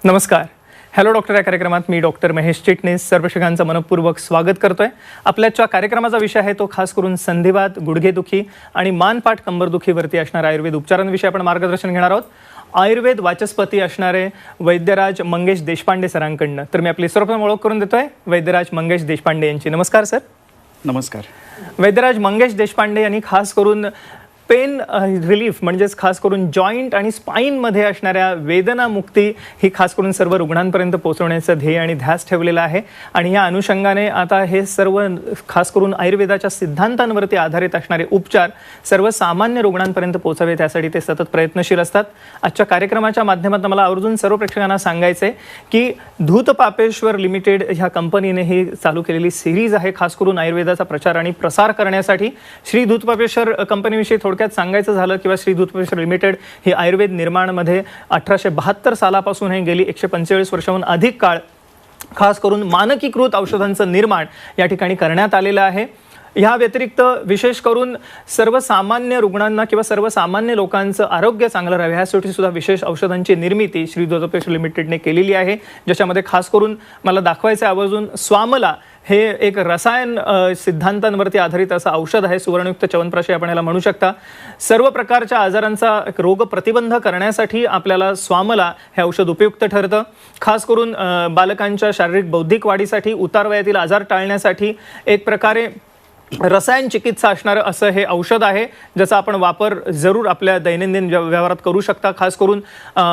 नमस्कार. Hello doctor या कार्यक्रमात मी डॉक्टर महेश चिटणीस सर्व प्रेक्षकांचं मनपूर्वक स्वागत करतोय. आपल्याच्या कार्यक्रमाचा विषय आहे तो खास करून संधिवात, गुडघेदुखी आणि मानपाठ कंबरदुखीवरती असणाऱ्या आयुर्वेद उपचारांविषयी आपण मार्गदर्शन घेणार आहोत. आयुर्वेद वाचस्पती असणारे वैद्यराज मंगेश देशपांडे सरांकडनं. तर मी आपली सर्वप्रथम ओळख करून देतोय वैद्यराज मंगेश देशपांडे यांची. नमस्कार सर. नमस्कार. वैद्यराज मंगेश देशपांडे यांनी खास करून पेन रिलीफ म्हणजेच खास करून जॉईंट आणि स्पाईनमध्ये असणाऱ्या वेदनामुक्ती ही खास करून सर्व रुग्णांपर्यंत पोहोचवण्याचं ध्येय आणि ध्यास ठेवलेला आहे. आणि या अनुषंगाने आता हे सर्व खास करून आयुर्वेदाच्या सिद्धांतांवरती आधारित असणारे उपचार सर्वसामान्य रुग्णांपर्यंत पोहोचावे त्यासाठी ते सतत प्रयत्नशील असतात. आजच्या कार्यक्रमाच्या माध्यमातून मला आवर्जून सर्व प्रेक्षकांना सांगायचं आहे की धूतपापेश्वर लिमिटेड ह्या कंपनीने ही चालू केलेली सिरीज आहे खास करून आयुर्वेदाचा प्रचार आणि प्रसार करण्यासाठी. श्री धूतपापेश्वर कंपनीविषयी थोडक्यात सांगायचं झालं किंवा श्री धूतपापेश्वर लिमिटेड ही आयुर्वेद निर्माणमध्ये 1872 सालापासून हे गेली 145 वर्षाहून अधिक काळ खास करून मानकीकृत औषधांचं निर्माण या ठिकाणी करण्यात आलेलं आहे. या व्यतिरिक्त विशेष करून सर्वसामान्य रुग्णांना किंवा सर्वसामान्य लोकांचं आरोग्य चांगलं राहावे यासाठी सुद्धा विशेष औषधांची निर्मिती श्री धूतपापेश्वर लिमिटेडने केलेली आहे. ज्याच्यामध्ये खास करून मला दाखवायचं आवर्जून स्वामला हे एक रसायन सिद्धांतांवरती आधारित असं औषध आहे. सुवर्णयुक्त च्यवनप्राश आपण याला म्हणू शकता. सर्व प्रकारच्या आजारांचा रोग प्रतिबंध करण्यासाठी आपल्याला स्वामला हे औषध उपयुक्त ठरतं. खास करून बालकांच्या शारीरिक बौद्धिक वाढीसाठी, उतार वयातील आजार टाळण्यासाठी एक प्रकारे रसायन चिकित्सा असणारं असं हे औषध आहे ज्याचा आपण वापर जरूर आपल्या दैनंदिन व्यवहारात करू शकता. खास करून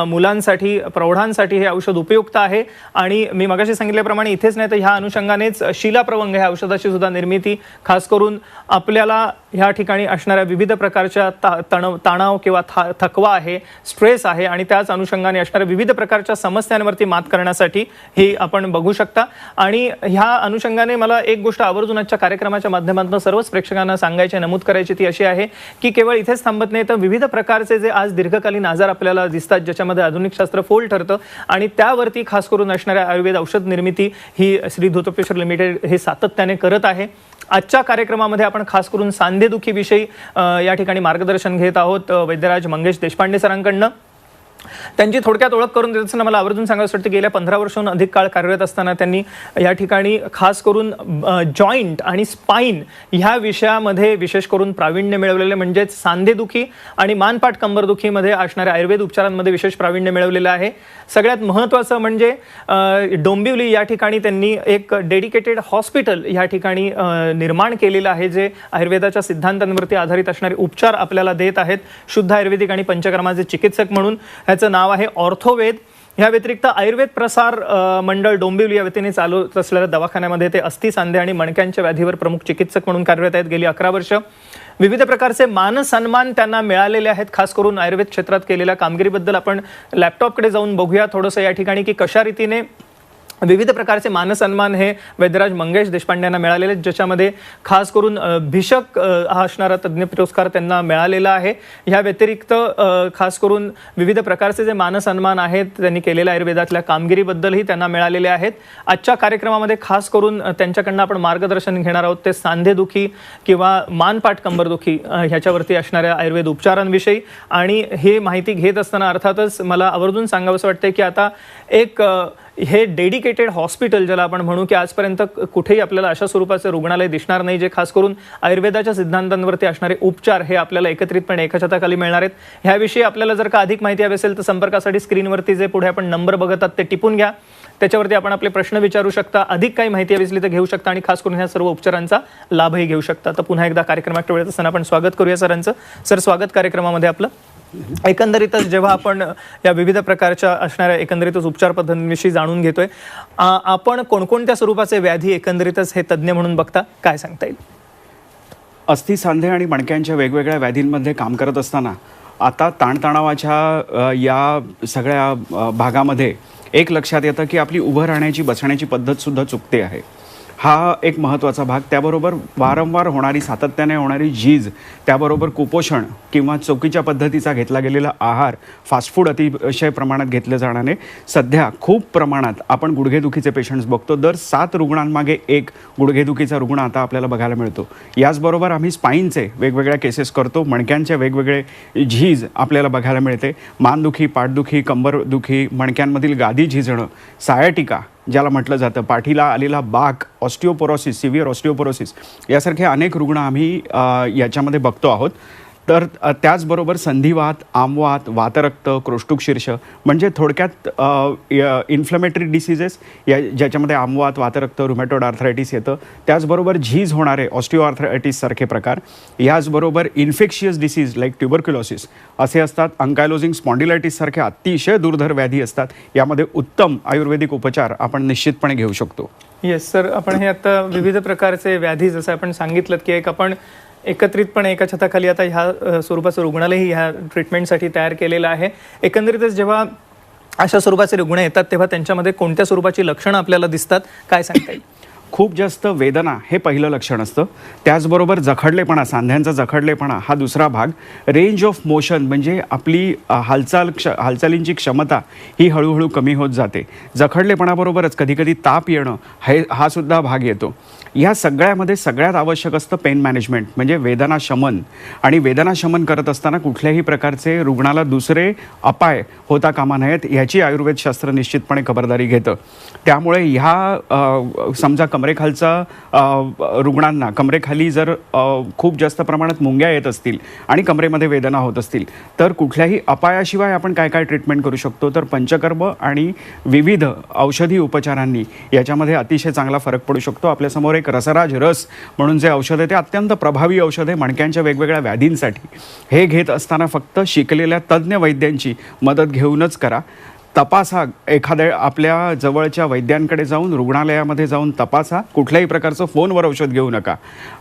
मुलांसाठी, प्रौढांसाठी हे औषध उपयुक्त आहे. आणि मी मगाशी सांगितल्याप्रमाणे इथेच नाही तर ह्या अनुषंगानेच शिलाप्रवंग ह्या औषधाची सुद्धा निर्मिती खास करून आपल्याला ह्या ठिकाणी असणाऱ्या विविध प्रकारच्या तणाव किंवा थकवा आहे, स्ट्रेस आहे आणि त्याच अनुषंगाने असणाऱ्या विविध प्रकारच्या समस्यांवरती मात करण्यासाठी हे आपण बघू शकता. आणि ह्या अनुषंगाने मला एक गोष्ट आवर्जून आजच्या कार्यक्रमाच्या माध्यमातून सर्वच प्रेक्षकांना सांगायची, नमूद करायची ती अशी आहे की केवळ इथेच थांबत नाही तर विविध प्रकारचे जे आज दीर्घकालीन आजार आपल्याला दिसतात ज्याच्यामध्ये आधुनिक शास्त्र फोल ठरतं आणि त्यावरती खास करून असणाऱ्या आयुर्वेद औषध निर्मिती ही श्री धूतपापेश्वर लिमिटेड हे सातत्याने करत आहे. आजच्या कार्यक्रमामध्ये आपण खास करून सांधेदुखीविषयी या ठिकाणी मार्गदर्शन घेत आहोत वैद्यराज मंगेश देशपांडे सरांकडनं. त्यांची थोडक्यात ओळख करून देत असताना मला आवर्जून सांगायचं वाटतं गेल्या 15 वर्षांहून अधिक काळ कार्यरत असताना त्यांनी या ठिकाणी खास करून जॉईंट आणि स्पाईन ह्या विषयामध्ये विशेष करून प्रावीण्य मिळवलेले म्हणजेच सांधेदुखी आणि मानपाठ कंबरदुखीमध्ये असणाऱ्या आयुर्वेद उपचारांमध्ये विशेष प्रावीण्य मिळवलेलं आहे. सगळ्यात महत्त्वाचं म्हणजे डोंबिवली या ठिकाणी त्यांनी एक डेडिकेटेड हॉस्पिटल या ठिकाणी निर्माण केलेलं आहे जे आयुर्वेदाच्या सिद्धांतांवरती आधारित असणारे उपचार आपल्याला देत आहेत. शुद्ध आयुर्वेदिक आणि पंचकर्माचे चिकित्सक म्हणून ह्याचं नाव आहे ऑर्थोवेद. ह्या व्यतिरिक्त आयुर्वेद प्रसार मंडळ डोंबिवली या वतीने चालू असलेल्या दवाखान्यामध्ये ते अस्थि, सांधे आणि मणक्यांच्या व्याधीवर प्रमुख चिकित्सक म्हणून कार्यरत आहेत गेली 11 वर्ष. विविध प्रकारचे मानसन्मान त्यांना मिळालेले आहेत. खास करून आयुर्वेद क्षेत्रात केलेल्या कामगिरीबद्दल आपण लॅपटॉपकडे जाऊन बघूया थोडंसं या ठिकाणी की कशा रीतीने विविध प्रकारचे मानसन्मान हे वैद्यराज मंगेश देशपांडे यांना मिळालेले आहेत ज्याच्यामध्ये खास करून भिषक हा असणारा तज्ज्ञ पुरस्कार त्यांना मिळालेला आहे. ह्या व्यतिरिक्त खास करून विविध प्रकारचे जे मानसन्मान आहेत त्यांनी केलेल्या आयुर्वेदातल्या कामगिरीबद्दलही त्यांना मिळालेले आहेत. आजच्या कार्यक्रमामध्ये खास करून त्यांच्याकडनं आपण मार्गदर्शन घेणार आहोत ते सांधेदुखी किंवा मानपाठ कंबरदुखी ह्याच्यावरती असणाऱ्या आयुर्वेद उपचारांविषयी. आणि हे माहिती घेत असताना अर्थातच मला आवर्जून सांगावंसं वाटतं की आता एक हे डेडिकेटेड हॉस्पिटल ज्याला आपण म्हणू की आजपर्यंत कुठेही आपल्याला अशा स्वरूपाचे रुग्णालय दिसणार नाही जे खास करून आयुर्वेदाच्या सिद्धांतांवरती असणारे उपचार हे आपल्याला एकत्रितपणे एका छताखाली मिळणार आहेत. ह्याविषयी आपल्याला जर का अधिक माहिती हवी असेल तर संपर्कासाठी स्क्रीनवरती जे पुढे आपण नंबर बघतात ते टिपून घ्या. त्याच्यावरती आपण आपले प्रश्न विचारू शकता. अधिक काही माहिती हवी असली तर घेऊ शकता आणि खास करून ह्या सर्व उपचारांचा लाभही घेऊ शकता. तर पुन्हा एकदा कार्यक्रमात वेळेत असताना आपण स्वागत करूया सरांचं. सर, स्वागत कार्यक्रमामध्ये आपलं. एकंदरीतच जेव्हा आपण या विविध प्रकारच्या असणाऱ्या एकंदरीतच उपचार पद्धतींविषयी जाणून घेतोय, आपण कोणकोणत्या स्वरूपाचे व्याधी एकंदरीतच हे तज्ज्ञ म्हणून बघता, काय सांगता येईल? अस्थि, सांधे आणि मणक्यांच्या वेगवेगळ्या व्याधींमध्ये काम करत असताना आता ताणतणावाच्या या सगळ्या भागामध्ये एक लक्षात येतं की आपली उभं राहण्याची, बसण्याची पद्धतसुद्धा चुकते आहे. हा एक महत्त्वाचा भाग. त्याबरोबर वारंवार होणारी सातत्याने होणारी झीज, त्याबरोबर कुपोषण किंवा चुकीच्या पद्धतीचा घेतला गेलेला आहार, फास्ट फूड अतिशय प्रमाणात घेतलं जाण्याने सध्या खूप प्रमाणात आपण गुडघेदुखीचे पेशंट्स बघतो. दर 7 रुग्णांमागे 1 गुडघेदुखीचा रुग्ण आता आपल्याला बघायला मिळतो. याचबरोबर आम्ही स्पाईनचे वेगवेगळ्या केसेस करतो, मणक्यांचे वेगवेगळे झीज आपल्याला बघायला मिळते. मानदुखी, पाठदुखी, कंबरदुखी, मणक्यांमधील गादी झिजणं, सायाटिका ज्याला म्हटलं जातं, पाठीला आलेला बाक, ऑस्टिओपोरोसिस, सिव्हिअर ऑस्टिओपोरोसिस यासारखे अनेक रुग्ण आम्ही याच्यामध्ये बघतो आहोत. तर त्याचबरोबर संधिवात, आमवात, वातरक्त, क्रोष्टुक शीर्ष म्हणजे थोडक्यात इन्फ्लमेटरी डिसीजेस ज्याच्यामध्ये आमवात, वातरक्त, रुमॅटॉइड आर्थरायटिस येतं. त्याचबरोबर झीज होणारे ऑस्टिओ आर्थरायटिस सारखे प्रकार, याचबरोबर इन्फेक्शियस डिसीज लाईक ट्युबरक्युलोसिस असे असतात. अंकायलोजिंग स्पॉन्डिलायटिस सारखे अतिशय दुर्धर व्याधी असतात. यामध्ये उत्तम आयुर्वेदिक उपचार आपण निश्चितपणे घेऊ शकतो. येस सर, आपण हे आता विविध प्रकारचे व्याधी जसं आपण सांगितलं की एक आपण एकत्रितपणे एका छताखाली आता ह्या स्वरूपाचं रुग्णालयही ह्या ट्रीटमेंटसाठी तयार केलेलं आहे. एकंदरीतच जेव्हा अशा स्वरूपाचे रुग्ण येतात तेव्हा त्यांच्यामध्ये कोणत्या स्वरूपाची लक्षणं आपल्याला दिसतात, काय सांगता येईल? खूप जास्त वेदना हे पहिलं लक्षण असतं. त्याचबरोबर जखडलेपणा, सांध्यांचा जखडलेपणा हा दुसरा भाग. रेंज ऑफ मोशन म्हणजे आपली हालचालींची क्षमता ही हळूहळू कमी होत जाते. जखडलेपणाबरोबरच कधीकधी ताप येणं हा सुद्धा भाग येतो. या सगळ्यामध्ये सगळ्यात आवश्यक असतं पेन मॅनेजमेंट म्हणजे वेदना शमन. आणि वेदना शमन करत असताना कुठल्याही प्रकारचे रुग्णाला दुसरे अपाय होता कामा नयेत ह्याची आयुर्वेदशास्त्र निश्चितपणे खबरदारी घेतं. त्यामुळे ह्या समजा कमरेखालचा रुग्णांना कमरेखाली जर खूप जास्त प्रमाणात मुंग्या येत असतील आणि कमरेमध्ये वेदना होत असतील तर कुठल्याही अपायाशिवाय आपण काय काय ट्रीटमेंट करू शकतो, तर पंचकर्म आणि विविध औषधी उपचारांनी याच्यामध्ये अतिशय चांगला फरक पडू शकतो. आपल्यासमोर एक रसराज रस म्हणून जे औषध आहे ते अत्यंत प्रभावी औषध आहे मणक्यांच्या वेगवेगळ्या व्याधींसाठी. हे घेत असताना फक्त शिकलेल्या तज्ज्ञ वैद्यांची मदत घेऊनच करा. तपासा, एखाद्या आपल्या जवळच्या वैद्यांकडे जाऊन रुग्णालयामध्ये जाऊन तपासा. कुठल्याही प्रकारचं फोनवर औषध घेऊ नका.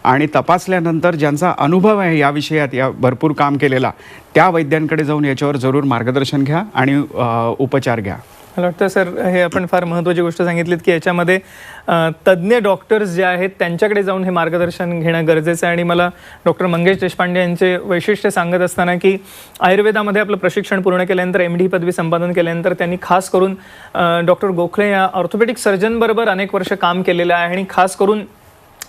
आणि तपासल्यानंतर ज्यांचा अनुभव आहे या विषयात, या भरपूर काम केलेला, त्या वैद्यांकडे जाऊन याच्यावर जरूर मार्गदर्शन घ्या आणि उपचार घ्या. मला वाटतं सर हे आपण फार महत्त्वाची गोष्ट सांगितलीत की याच्यामध्ये तज्ज्ञ डॉक्टर्स जे आहेत त्यांच्याकडे जाऊन हे मार्गदर्शन घेणं गरजेचं आहे. आणि मला डॉक्टर मंगेश देशपांडे यांचे वैशिष्ट्य सांगत असताना की आयुर्वेदामध्ये आपलं प्रशिक्षण पूर्ण केल्यानंतर MD पदवी संपादन केल्यानंतर त्यांनी खास करून डॉक्टर गोखले या ऑर्थोपेडिक सर्जनबरोबर अनेक वर्ष काम केलेलं आहे. आणि खास करून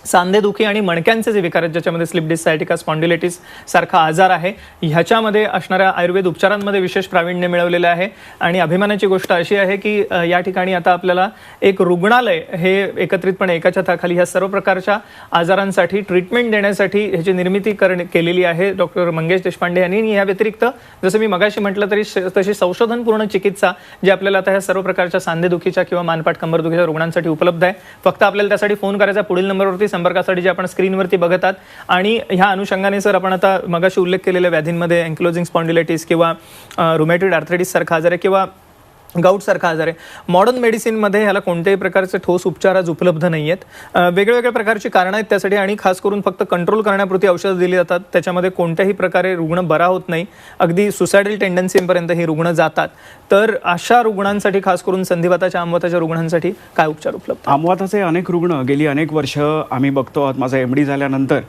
सांधेदुखी आणि मणक्यांचे जे विकार आहेत ज्याच्यामध्ये स्लिप डिस्क, सायटिका, स्पॉन्डिलायटिस सारखा आजार आहे ह्याच्यामध्ये असणाऱ्या आयुर्वेद उपचारांमध्ये विशेष प्रावीण्य मिळवलेलं आहे. आणि अभिमानाची गोष्ट अशी आहे की या ठिकाणी आता आपल्याला एक रुग्णालय हे एकत्रितपणे एका छताखाली ह्या सर्व प्रकारच्या आजारांसाठी ट्रीटमेंट देण्यासाठी ह्याची निर्मिती केलेली आहे डॉक्टर मंगेश देशपांडे यांनी. या व्यतिरिक्त जसं मी मगाशी म्हटलं तशी संशोधनपूर्ण चिकित्सा जी आपल्याला आता ह्या सर्व प्रकारच्या सांधेदुखीच्या किंवा मानपाट कंबरदुखीच्या रुग्णांसाठी उपलब्ध आहे. फक्त आपल्याला त्यासाठी फोन करायचा, पुढील नंबरवरती संपर्कासाठी जे आपण स्क्रीनवरती बघत आहात. आणि ह्या अनुषंगाने सर आपण आता मगाशी उल्लेख केलेल्या व्याधींमध्ये अँकिलोजिंग स्पॉन्डिलायटिस किंवा रुमॅटॉइड आर्थरायटिस सारखा आजार आहे किंवा गाऊट सारखा आजार आहे, मॉडर्न मेडिसिनमध्ये ह्याला कोणत्याही प्रकारचे ठोस उपचार आज उपलब्ध नाही आहेत. वेगवेगळ्या प्रकारची कारणं आहेत त्यासाठी आणि खास करून फक्त कंट्रोल करण्यापुरती औषधं दिली जातात. त्याच्यामध्ये कोणत्याही प्रकारे रुग्ण बरा होत नाही, अगदी सुसायडल टेंडन्सीपर्यंत ही रुग्ण जातात. तर अशा रुग्णांसाठी खास करून संधिवाताच्या, आमवाताच्या रुग्णांसाठी काय उपचार उपलब्ध? आमवाताचे अनेक रुग्ण गेली अनेक वर्ष आम्ही बघतो आहोत. माझा MD झाल्यानंतर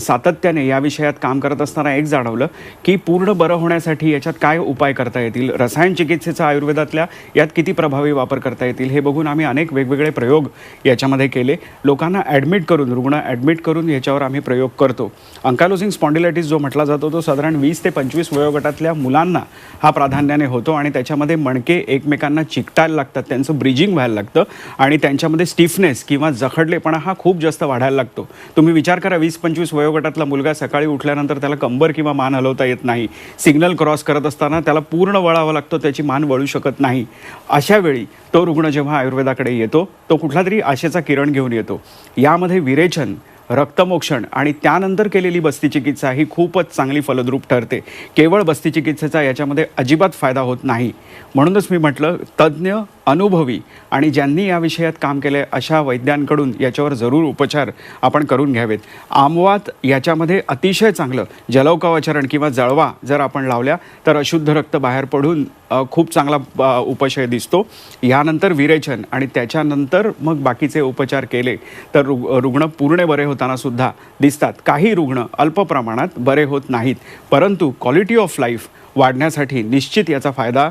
सातत्याने या विषयात काम करत असताना एक जाणवलं की पूर्ण बरं होण्यासाठी याच्यात काय उपाय करता येतील, रसायन चिकित्सेचा आयुर्वेदातल्या यात किती प्रभावी वापर करता येतील हे बघून आम्ही अनेक वेगवेगळे प्रयोग याच्यामध्ये केले. लोकांना ॲडमिट करून, रुग्ण ॲडमिट करून याच्यावर आम्ही प्रयोग करतो. अंकायलोजिंग स्पॉन्डिलायटिस जो म्हटला जातो तो साधारण 20 ते 25 वयोगटातल्या मुलांना हा प्राधान्याने होतो. आणि त्याच्यामध्ये मणके एकमेकांना चिकटायला लागतात, त्यांचं ब्रिजिंग व्हायला लागतं आणि त्यांच्यामध्ये स्टिफनेस किंवा जखडलेपणा हा खूप जास्त वाढायला लागतो. तुम्ही विचार करा, 20-25 वयोगटातला मुलगा सकाळी उठल्यानंतर त्याला कंबर किंवा मान हलवता येत नाही. सिग्नल क्रॉस करत असताना त्याला पूर्ण वळावं लागतं, त्याची मान वळू शकत नाही. अशा वेळी तो रुग्ण जेव्हा आयुर्वेदाकडे येतो तो कुठला तरी आशेचा किरण घेऊन येतो. यामध्ये विरेचन, रक्तमोक्षण आणि त्यानंतर केलेली बस्तीचिकित्सा ही खूपच चांगली फलद्रूप ठरते. केवळ बस्तीचिकित्सेचा याच्यामध्ये अजिबात फायदा होत नाही. म्हणूनच मी म्हटलं तज्ज्ञ अनुभवी आणि ज्यांनी या विषयात काम केले अशा वैद्यांकडून याच्यावर जरूर उपचार आपण करून घ्यावेत. आमवात याच्यामध्ये अतिशय चांगलं जलौकावचरण किंवा जळवा जर आपण लावल्या तर अशुद्ध रक्त बाहेर पडून खूप चांगला उपशय दिसतो. यानंतर विरेचन आणि त्याच्यानंतर मग बाकीचे उपचार केले तर रुग्ण पूर्ण बरे होताना सुद्धा दिसतात. काही रुग्ण अल्प प्रमाणात बरे होत नाहीत, परंतु क्वालिटी ऑफ लाईफ वाढण्यासाठी निश्चित याचा फायदा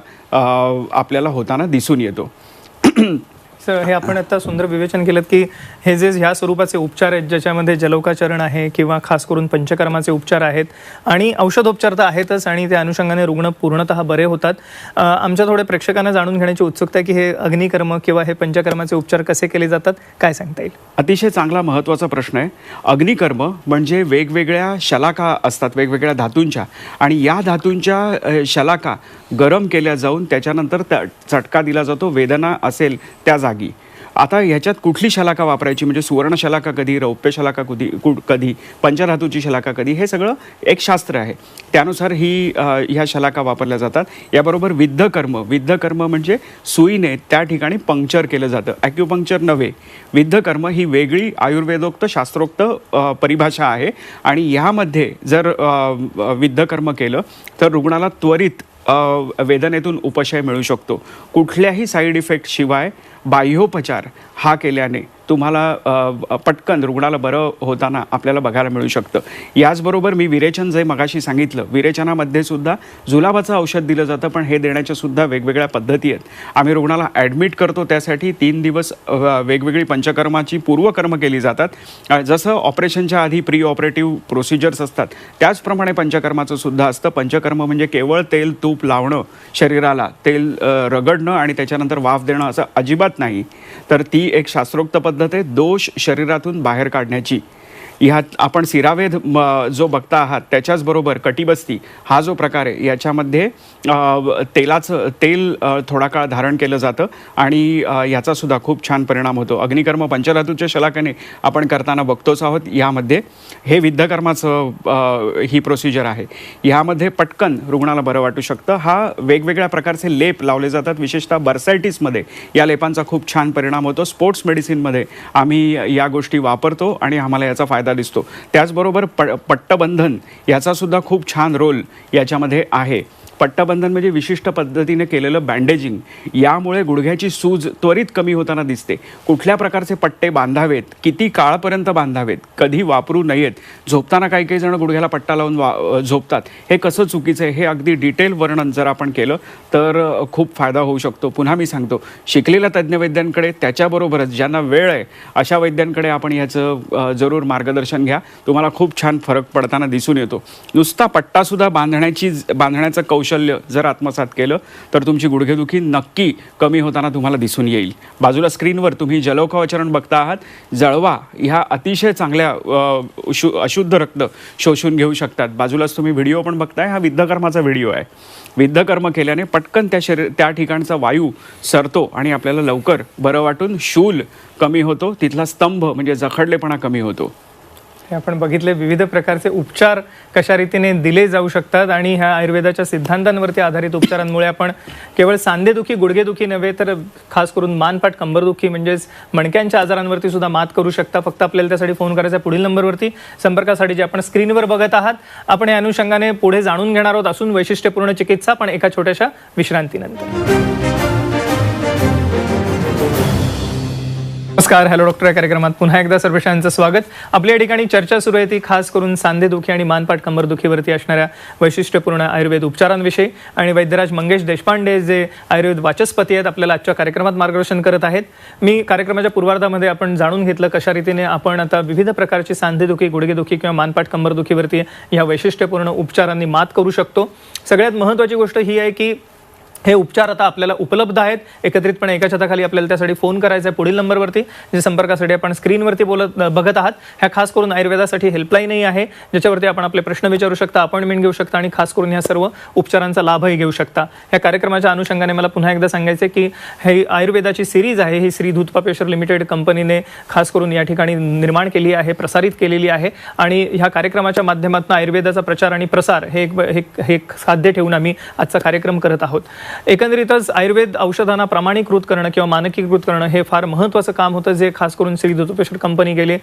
आपल्याला होताना दिसून येतो. सर, हे आपण आता सुंदर विवेचन केलं की हे जे ह्या स्वरूपाचे उपचार आहेत ज्याच्यामध्ये जलौकाचरण आहे किंवा खास करून पंचकर्माचे उपचार आहेत आणि औषधोपचार तर आहेतच आणि त्या अनुषंगाने रुग्ण पूर्णतः बरे होतात. आमच्या थोड्या प्रेक्षकांना जाणून घेण्याची उत्सुकता आहे की हे अग्निकर्म किंवा हे पंचकर्माचे उपचार कसे केले जातात, काय सांगता येईल? अतिशय चांगला महत्त्वाचा प्रश्न आहे. अग्निकर्म म्हणजे वेगवेगळ्या शलाका असतात वेगवेगळ्या धातूंच्या आणि या धातूंच्या शलाका गरम केल्या जाऊन त्याच्यानंतर चटका दिला जातो वेदना असेल त्या जागी. आता ह्याच्यात कुठली शलाका वापरायची म्हणजे सुवर्ण शलाका कधी, रौप्य शलाका कधी, पंचधातूची शलाका कधी, हे सगळं एक शास्त्र आहे. त्यानुसार ह्या शलाका वापरल्या जातात. याबरोबर विद्धकर्म म्हणजे सुईने त्या ठिकाणी पंक्चर केलं जातं, ॲक्युपंक्चर नव्हे. विद्धकर्म ही वेगळी आयुर्वेदोक्त शास्त्रोक्त परिभाषा आहे आणि ह्यामध्ये जर विद्धकर्म केलं तर रुग्णाला त्वरित वेदनेतून उपशय मिळू शकतो. कुठल्याही साईड इफेक्ट शिवाय बाह्योपचार हा केल्याने तुम्हाला पटकन रुग्णाला बरं होताना आपल्याला बघायला मिळू शकतं. याचबरोबर मी विरेचन जे मगाशी सांगितलं, विरेचनामध्ये सुद्धा जुलाबाचं औषध दिलं जातं, पण हे देण्याच्या सुद्धा वेगवेगळ्या पद्धती आहेत. आम्ही रुग्णाला ॲडमिट करतो, त्यासाठी 3 दिवस वेगवेगळी पंचकर्माची पूर्वकर्म केली जातात. जसं ऑपरेशनच्या आधी प्री ऑपरेटिव्ह प्रोसिजर्स असतात त्याचप्रमाणे पंचकर्माचं सुद्धा असतं. पंचकर्म म्हणजे केवळ तेल तूप लावणं शरीराला, तेल रगडणं आणि त्याच्यानंतर वाफ देणं असं अजिबात नाही. तर ती एक शास्त्रोक्त पद्धत आहे दोष शरीरातून बाहेर काढण्याची. ह्यात आपण सिरावेद जो बघता आहात त्याच्याचबरोबर कटिबस्ती हा जो प्रकार आहे याच्यामध्ये तेल थोडा काळ धारण केलं जातं आणि याचासुद्धा खूप छान परिणाम होतो. अग्निकर्म पंचधातूच्या शलाकेने आपण करताना बघतोच आहोत. यामध्ये हे विद्धकर्माचं ही प्रोसिजर आहे. ह्यामध्ये पटकन रुग्णाला बरं वाटू शकतं. हा वेगवेगळ्या प्रकारचे लेप लावले जातात, विशेषतः बर्सायटिसमध्ये या लेपांचा खूप छान परिणाम होतो. स्पोर्ट्स मेडिसिनमध्ये आम्ही या गोष्टी वापरतो आणि आम्हाला याचा फायदा दिसतो. त्याचबरोबर पट्टबंधन याचा सुद्धा खूप छान रोल याच्यामध्ये आहे. पट्टबंधन म्हणजे विशिष्ट पद्धतीने केलेलं बँडेजिंग. यामुळे गुडघ्याची सूज त्वरित कमी होताना दिसते. कुठल्या प्रकारचे पट्टे बांधावेत, किती काळपर्यंत बांधावेत, कधी वापरू नयेत, झोपताना काही काही जण गुडघ्याला पट्टा लावून झोपतात, हे कसं चुकीचं आहे हे अगदी डिटेल वर्णन जर आपण केलं तर खूप फायदा होऊ शकतो. पुन्हा मी सांगतो, शिकलेल्या तज्ज्ञ वैद्यांकडे त्याच्याबरोबरच ज्यांना वेळ आहे अशा वैद्यांकडे आपण याचं जरूर मार्गदर्शन घ्या. तुम्हाला खूप छान फरक पडताना दिसून येतो. नुसता पट्टासुद्धा बांधण्याचं कौशल्य जर आत्मसात केलं तर तुमची गुडघेदुखी नक्की कमी होताना तुम्हाला दिसून येईल. बाजूला स्क्रीनवर तुम्ही जलौकावचरण बघता आहात. जळवा ह्या अतिशय चांगल्या अशुद्ध रक्त शोषून घेऊ शकतात. बाजूलाच तुम्ही व्हिडिओ पण बघताय, हा विद्धकर्माचा व्हिडिओ आहे. विद्धकर्म केल्याने पटकन त्या ठिकाणचा वायू सरतो आणि आपल्याला लवकर बरं वाटून शूल कमी होतो, तिथला स्तंभ म्हणजे जखडलेपणा कमी होतो. हे आपण बघितले विविध प्रकारचे उपचार कशा रीतीने दिले जाऊ शकतात आणि ह्या आयुर्वेदाच्या सिद्धांतांवरती आधारित उपचारांमुळे आपण केवळ सांधेदुखी गुडघेदुखी नव्हे तर खास करून मानपाट कंबरदुखी म्हणजेच मणक्यांच्या आजारांवरती सुद्धा मात करू शकता. फक्त आपल्याला त्यासाठी फोन करायचा पुढील नंबरवरती. संपर्कासाठी जे आपण स्क्रीनवर बघत आहात आपण या अनुषंगाने पुढे जाणून घेणार आहोत असून वैशिष्ट्यपूर्ण चिकित्सा पण एका छोट्याशा विश्रांतीनंतर. नमस्कार, हॅलो डॉक्टर या कार्यक्रमात पुन्हा एकदा सर्वेशांचं स्वागत. आपल्या ठिकाणी चर्चा सुरू आहे ती खास करून सांधेदुखी आणि मानपाट कंबरदुखीवरती असणाऱ्या वैशिष्ट्यपूर्ण आयुर्वेद उपचारांविषयी आणि वैद्यराज मंगेश देशपांडे जे आयुर्वेद वाचस्पती आहेत आपल्याला आजच्या कार्यक्रमात मार्गदर्शन करत आहेत. मी कार्यक्रमाच्या पूर्वार्धामध्ये आपण जाणून घेतलं कशा रीतीने आपण आता विविध प्रकारची सांधेदुखी गुडघेदुखी किंवा मानपाट कंबरदुखीवरती ह्या वैशिष्ट्यपूर्ण उपचारांनी मात करू शकतो. सगळ्यात महत्त्वाची गोष्ट ही आहे की हे उपचार आता आपल्याला उपलब्ध आहेत. एकत्रितपणे एका छताखाली आपल्याला त्यासाठी फोन करायचा आहे पुढील नंबरवरती, जे संपर्कासाठी आपण स्क्रीनवरती बघत आहात. ह्या खास करून आयुर्वेदासाठी हेल्पलाईनही आहे ज्याच्यावरती आपण आपले प्रश्न विचारू शकता, अपॉइंटमेंट घेऊ शकता आणि खास करून ह्या सर्व उपचारांचा लाभही घेऊ शकता. ह्या कार्यक्रमाच्या अनुषंगाने मला पुन्हा एकदा सांगायचं की ही आयुर्वेदाची सिरीज आहे, ही श्री दूधपापेश्वर लिमिटेड कंपनीने खास करून या ठिकाणी निर्माण केली आहे, प्रसारित केलेली आहे आणि ह्या कार्यक्रमाच्या माध्यमातून आयुर्वेदाचा प्रचार आणि प्रसार हे एक साध्य ठेवून आम्ही आजचा कार्यक्रम करत आहोत. एकंदरीतच आयुर्वेद औषधांना प्रमाणीकृत करणं किंवा मानकीकृत करणं हे फार महत्त्वाचं काम होतं, जे खास करून श्री धोपेश्वर कंपनी गेली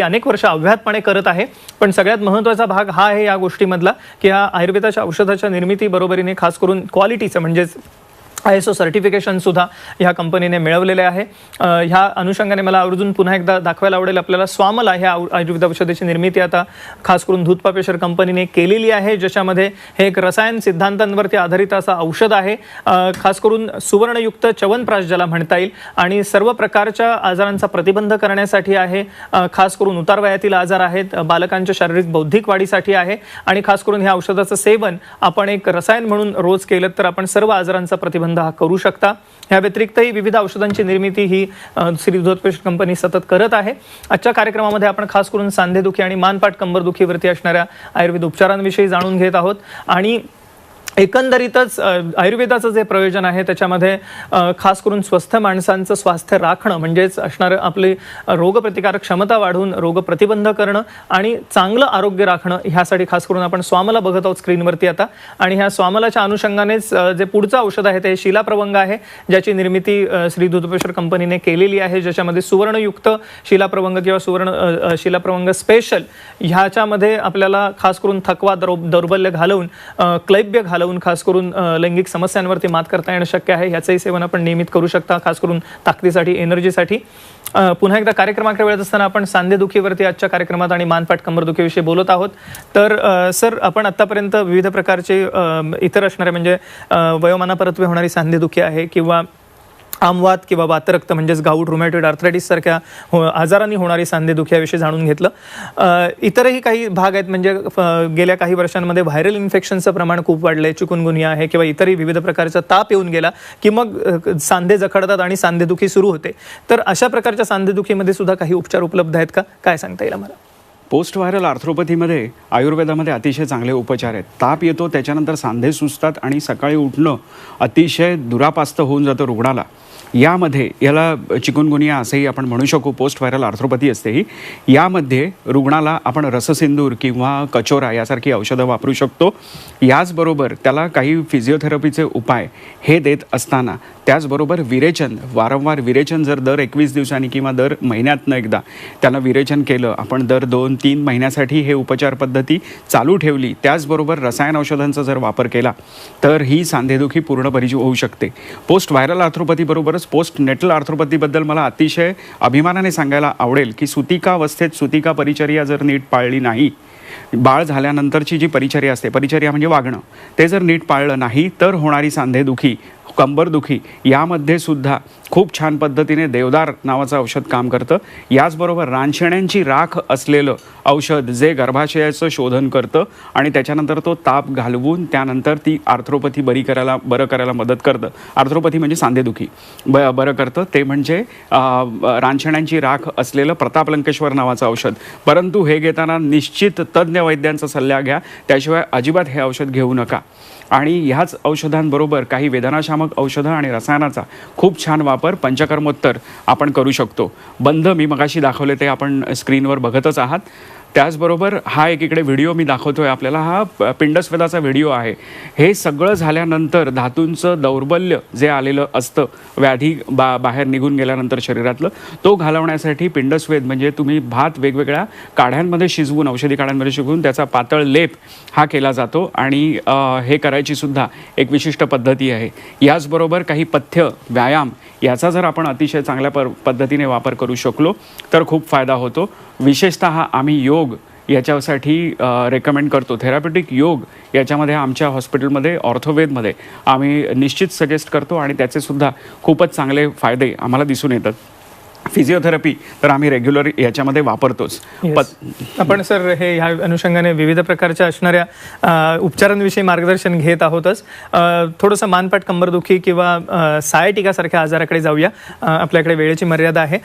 अनेक वर्ष अव्याहतपणे करत आहे. पण सगळ्यात महत्त्वाचा भाग हा आहे या गोष्टीमधला की या आयुर्वेदाच्या औषधाच्या निर्मिती बरोबरीने खास करून क्वालिटीचं म्हणजेच ISO सर्टिफिकेशन सुद्धा ह्या कंपनीने मिळवलेले आहे. ह्या अनुषंगाने मला अजून पुन्हा एकदा दाखवायला आवडेल आपल्याला स्वामला ह्या आयुर्वेद औषधाची निर्मिती आता खास करून दूध पापेश्वर कंपनीने केलेली आहे, ज्याच्यामध्ये हे एक रसायन सिद्धांतांवरती आधारित असं औषध आहे. खास करून सुवर्णयुक्त च्यवनप्राश ज्याला म्हणता येईल आणि सर्व प्रकारच्या आजारांचा प्रतिबंध करण्यासाठी आहे. खास करून उतार वयातील आजार आहेत, बालकांच्या शारीरिक बौद्धिक वाढीसाठी आहे आणि खास करून ह्या औषधाचं सेवन आपण एक रसायन म्हणून रोज केलं तर आपण सर्व आजारांचा प्रतिबंध हा करू शकता. ह्या व्यतिरिक्तही विविध औषधांची निर्मिती ही श्री धोपेश्वर कंपनी सतत करत आहे. आजच्या कार्यक्रमामध्ये आपण खास करून सांधेदुखी आणि मानपाट कंबरदुखीवरती असणाऱ्या आयुर्वेद उपचारांविषयी जाणून घेत आहोत आणि एकंदरीतच आयुर्वेदाचं जे प्रयोजन आहे त्याच्यामध्ये खास करून स्वस्थ माणसांचं स्वास्थ्य राखणं म्हणजेच असणारं आपली रोगप्रतिकारक क्षमता वाढवून रोग प्रतिबंध करणं आणि चांगलं आरोग्य राखणं ह्यासाठी खास करून आपण स्वामला बघत आहोत स्क्रीनवरती आता. आणि ह्या स्वामलाच्या अनुषंगानेच जे पुढचं औषध आहे ते शिलाप्रवंग आहे, ज्याची निर्मिती श्री धोपेश्वर कंपनीने केलेली आहे, ज्याच्यामध्ये सुवर्णयुक्त शिलाप्रवंग किंवा सुवर्ण शिलाप्रवंग स्पेशल ह्याच्यामध्ये आपल्याला खास करून थकवा दौर्बल्य घालवून क्लैब्य घालवून खास करून लैंगिक समस्यांवरती मात करता येणं शक्य आहे. याचंही सेवन आपण नियमित करू शकता खास करून ताकदीसाठी, एनर्जीसाठी. पुन्हा एकदा कार्यक्रमाकडे वेळत असताना आपण सांधेदुखीवरती आजच्या कार्यक्रमात आणि मानपाट कंबरदुखीविषयी बोलत आहोत. तर सर, आपण आतापर्यंत विविध प्रकारचे इतर असणारे म्हणजे वयोमानापरत्वे होणारी सांधेदुखी आहे किंवा आमवात किंवा वातरक्त म्हणजेच गाऊट, रुमॅटॉइड आर्थरायटिस सारख्या आजारांनी होणारी सांधेदुखी याविषयी जाणून घेतलं. इतरही काही भाग आहेत म्हणजे गेल्या काही वर्षांमध्ये व्हायरल इन्फेक्शनचं प्रमाण खूप वाढलंय, चिकुनगुनिया आहे किंवा इतरही विविध प्रकारचा ताप येऊन गेला की मग सांधे जखडतात आणि सांधेदुखी सुरू होते. तर अशा प्रकारच्या सांधेदुखीमध्ये सुद्धा काही उपचार उपलब्ध आहेत का, काय सांगता येईल आम्हाला? पोस्ट व्हायरल आर्थ्रोपॅथीमध्ये आयुर्वेदामध्ये अतिशय चांगले उपचार आहेत. ताप येतो, त्याच्यानंतर सांधे सुजतात आणि सकाळी उठणं अतिशय दुरापास्त होऊन जातं रुग्णाला. यामध्ये याला चिकुनगुनिया असेही आपण म्हणू शकू, पोस्ट व्हायरल आर्थ्रोपॅथी असते ही. यामध्ये रुग्णाला आपण रससिंदूर किंवा कचोरा यासारखी औषधं वापरू शकतो. याचबरोबर त्याला काही फिजिओथेरपीचे उपाय हे देत असताना त्याचबरोबर विरेचन, वारंवार विरेचन जर दर 21 दिवसांनी किंवा दर महिन्यातनं एकदा त्यानं विरेचन केलं, आपण दर 2-3 महिन्यासाठी हे उपचार पद्धती चालू ठेवली, त्याचबरोबर रसायन औषधांचा जर वापर केला तर ही सांधेदुखी पूर्ण बरी होऊ शकते. पोस्ट व्हायरल आर्थ्रोपॅथीबरोबरच पोस्ट नेटल आर्थ्रोपॅथीबद्दल मला अतिशय अभिमानाने सांगायला आवडेल की सुतिकावस्थेत सुतिका परिचर्या जर नीट पाळली नाही, बाळ झाल्यानंतरची जी परिचर्या असते, परिचर्या म्हणजे वागणं, ते जर नीट पाळलं नाही तर होणारी सांधेदुखी, कंबरदुखी यामध्ये सुद्धा खूप छान पद्धतीने देवदार नावाचं औषध काम करतं. याचबरोबर रानशेण्यांची राख असलेलं औषध जे गर्भाशयाचं शोधन करतं आणि त्याच्यानंतर तो ताप घालवून त्यानंतर ती आर्थ्रोपॅथी बरं करायला मदत करतं. आर्थ्रोपॅथी म्हणजे सांधेदुखी बरं करतं, ते म्हणजे रानशेण्यांची राख असलेलं प्रताप लंकेश्वर नावाचं औषध. परंतु हे घेताना निश्चित तज्ज्ञ वैद्यांचा सल्ला घ्या, त्याशिवाय अजिबात हे औषध घेऊ नका. आणि ह्याच औषधांबरोबर काही वेदनाशामक औषधं आणि रसायनाचा खूप छान वापर पंचकर्मोत्तर आपण करू शकतो. बंध मी मगाशी दाखवले ते आपण स्क्रीनवर बघतच आहात. त्याचबरोबर हा एकीकडे व्हिडिओ मी दाखवतोय आपल्याला, हा पिंडस्वेदाचा व्हिडिओ आहे. हे सगळं झाल्यानंतर धातूंचं दौर्बल्य जे आलेलं असतं, व्याधी बाहेर निघून गेल्यानंतर शरीरातलं, तो घालवण्यासाठी पिंडस्वेद म्हणजे तुम्ही भात वेगवेगळ्या काढ्यांमध्ये शिजवून, औषधी काढ्यांमध्ये शिजवून त्याचा पातळ लेप हा केला जातो आणि हे करायची सुद्धा एक विशिष्ट पद्धती आहे. याचबरोबर काही पथ्य, व्यायाम याचा जर आपण अतिशय चांगल्या पद्धतीने वापर करू शकलो तर खूप फायदा होतो. विशेषतः आम्ही योग याच्यासाठी रेकमेंड करतो. थेराप्युटिक योग याच्यामध्ये आमच्या हॉस्पिटलमध्ये ऑर्थोवेदमध्ये आम्ही निश्चित सजेस्ट करतो आणि त्याचेसुद्धा खूपच चांगले फायदे आम्हाला दिसून येतात. फिजिओथेरपी तर आम्ही रेग्युलर याच्यामध्ये वापरतोच. आपण सर हे ह्या अनुषंगाने विविध प्रकारच्या असणाऱ्या उपचारांविषयी मार्गदर्शन घेत आहोतच. थोडंसं मानपाट कंबरदुखी किंवा सायटिकासारख्या आजाराकडे जाऊया. आपल्याकडे वेळेची मर्यादा आहे.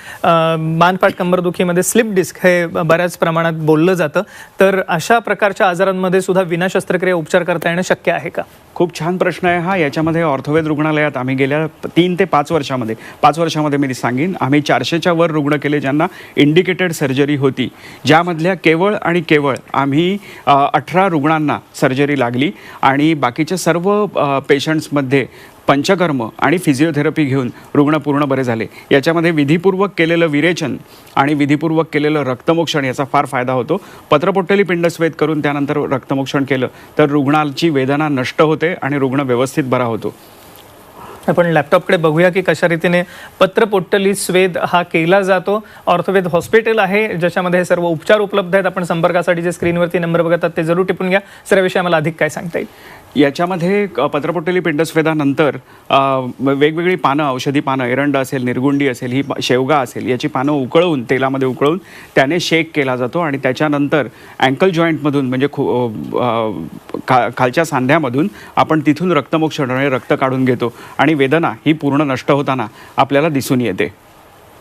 मानपाट कंबरदुखीमध्ये स्लिप डिस्क हे बऱ्याच प्रमाणात बोललं जातं, तर अशा प्रकारच्या आजारांमध्ये सुद्धा विना शस्त्रक्रिया उपचार करता येणं शक्य आहे का? खूप छान प्रश्न आहे हा. याच्यामध्ये ऑर्थोवेद रुग्णालयात आम्ही गेल्या 3 ते 5 वर्षामध्ये मी सांगेन आम्ही 400 वर्षाच्या वर रुग्ण केले ज्यांना इंडिकेटेड सर्जरी होती, ज्यामधल्या केवळ आणि केवळ आम्ही 18 रुग्णांना सर्जरी लागली आणि बाकीच्या सर्व पेशंट्समध्ये पंचकर्म आणि फिजिओथेरपी घेऊन रुग्ण पूर्ण बरे झाले. याच्यामध्ये विधीपूर्वक केलेलं विरेचन आणि विधीपूर्वक केलेलं रक्तमोक्षण याचा फार फायदा होतो. पत्रपोटली पिंडस्वेद करून त्यानंतर रक्तमोक्षण केलं तर रुग्णाची वेदना नष्ट होते आणि रुग्ण व्यवस्थित बरा होतो. आपण लॅपटॉपकडे बघूया की कशा रीतीने पत्रपोटली स्वेद हा केला जातो. ऑर्थोवेद हॉस्पिटल आहे ज्याच्यामध्ये हे सर्व उपचार उपलब्ध आहेत. आपण संपर्कासाठी जे स्क्रीनवरती नंबर बघतात ते जरूर टिपून घ्या. सर, याविषयी आम्हाला अधिक काय सांगता येईल? याच्यामध्ये पत्रपोटली पिंडस्वेदानंतर वेगवेगळी पानं, औषधी पानं, एरंड असेल, निर्गुंडी असेल, ही शेवगा असेल, याची पानं उकळून तेलामध्ये उकळून त्याने शेक केला जातो आणि त्याच्यानंतर अँकल जॉईंटमधून म्हणजे खालच्या सांध्यामधून आपण तिथून रक्तमोक्षण आणि रक्त काढून घेतो आणि वेदना ही पूर्ण नष्ट होताना आपल्याला दिसून येते.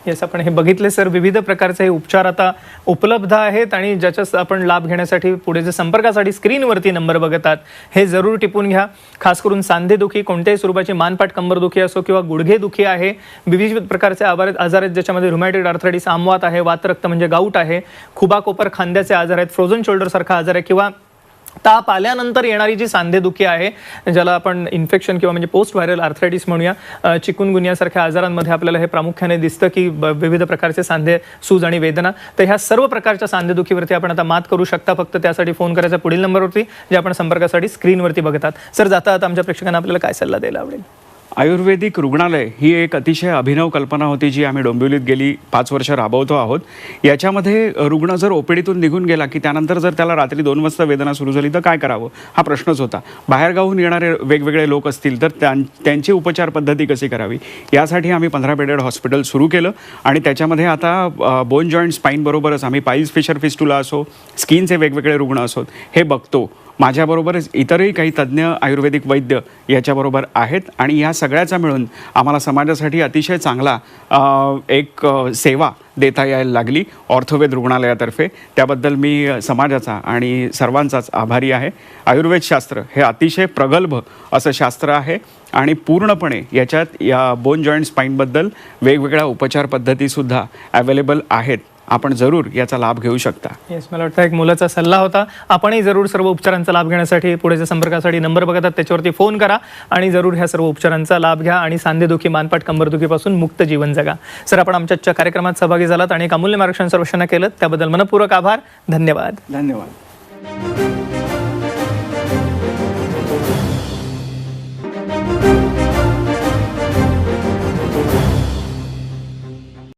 येस, आपण हे बघितले सर. विविध प्रकारचे हे उपचार आता उपलब्ध आहेत आणि ज्याचा आपण लाभ घेण्यासाठी पुढे जे संपर्कासाठी स्क्रीनवरती नंबर बघतात हे जरूर टिपून घ्या. खास करून सांधेदुखी, कोणत्याही स्वरूपाची मानपाट कंबरदुखी असो किंवा गुडघेदुखी आहे, विविध प्रकारचे आजार आहेत ज्याच्यामध्ये रुमॅटॉइड आर्थरायटिस, आमवात आहे, वातरक्त म्हणजे गाऊट आहे, खुबाकोपर खांद्याचे आजार आहेत, फ्रोझन शोल्डर सारखा आजार आहे किंवा ताप आल्यानंतर येणारी जी सांधेदुखी आहे ज्याला आपण इन्फेक्शन किंवा म्हणजे पोस्ट व्हायरल आर्थरायटिस म्हणूया, चिकुनगुनियासारख्या आजारांमध्ये आपल्याला हे प्रामुख्याने दिसतं की विविध प्रकारचे सांधे सूज आणि वेदना. तर ह्या सर्व प्रकारच्या सांधेदुखीवरती आपण आता मात करू शकता. फक्त त्यासाठी फोन करायचा पुढील नंबरवरती जे आपण संपर्कासाठी स्क्रीनवरती बघतात. सर, जाता आता आमच्या प्रेक्षकांना आपल्याला काय सल्ला द्यायला आवडेल? आयुर्वेदिक रुग्णालय ही एक अतिशय अभिनव कल्पना होती जी आम्ही डोंबिवलीत गेली 5 वर्ष राबवतो आहोत. याच्यामध्ये रुग्ण जर ओपीडीतून निघून गेला की त्यानंतर जर त्याला रात्री 2 वाजता वेदना सुरू झाली तर काय करावं हा प्रश्नच होता. बाहेरगावून येणारे वेगवेगळे लोक असतील तर त्यांची उपचार पद्धती कशी करावी यासाठी आम्ही 15 बेडेड हॉस्पिटल सुरू केलं आणि त्याच्यामध्ये आता बोन जॉईंट स्पाईन बरोबरच आम्ही पाईल्स फिशर फिस्टुला असो, स्किनचे वेगवेगळे रुग्ण असोत हे बघतो. माझ्याबरोबरच इतरही काही तज्ज्ञ आयुर्वेदिक वैद्य याच्याबरोबर आहेत आणि या सगळ्याचा मिळून आम्हाला समाजासाठी अतिशय चांगला एक सेवा देता यायला लागली ऑर्थोवेद रुग्णालयातर्फे. त्याबद्दल मी समाजाचा आणि सर्वांचाच आभारी आहे. आयुर्वेद शास्त्र हे अतिशय प्रगल्भ असं शास्त्र आहे आणि पूर्णपणे याच्यात या बोन जॉईंट स्पाईनबद्दल वेगवेगळ्या उपचार पद्धतीसुद्धा अवेलेबल आहेत. आपण जरूर याचा लाभ घेऊ शकता. येस, मला वाटतं एक मुलाचा सल्ला होता. आपणही जरूर सर्व उपचारांचा लाभ घेण्यासाठी पुढे संपर्कासाठी नंबर बघतात त्याच्यावरती फोन करा आणि जरूर ह्या सर्व उपचारांचा लाभ घ्या आणि सांधेदुखी, मानपाट, कंबरदुखीपासून मुक्त जीवन जगा. सर, आपण आमच्या कार्यक्रमात सहभागी झालात आणि एक अमूल्य मार्गदर्शन सर्वांना केलं त्याबद्दल मनपूर्वक आभार. धन्यवाद. धन्यवाद.